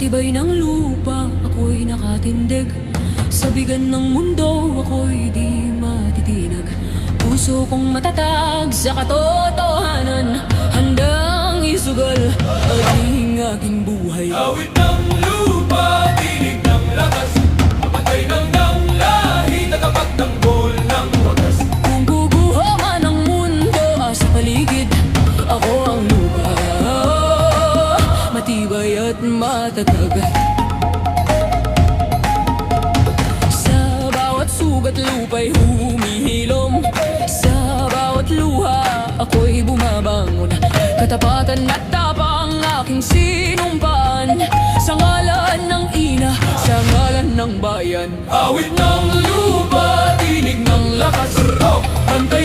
tibay ng lupa, ako'y nakatindig. Sa bigan ng mundo, ako'y di matitinag. Puso kong matatag sa katotohanan, handang isugal ang aking buhay. Awit ng lupa, tinig ng lakas, kapatay ng lahi, tagapagtanggol ng wagas. Kung guguho man ang mundo sa paligid, ako ang lupa, matibay at matatag. Sa bawat sugat lupa'y humihilom, sa bawat luha ako'y bumabangon. Katapatan at tapang aking sinumpaan, sa ngalan ng ina, sa ngalan ng bayan. Awit ng lupa, tinig ng lakas, pantay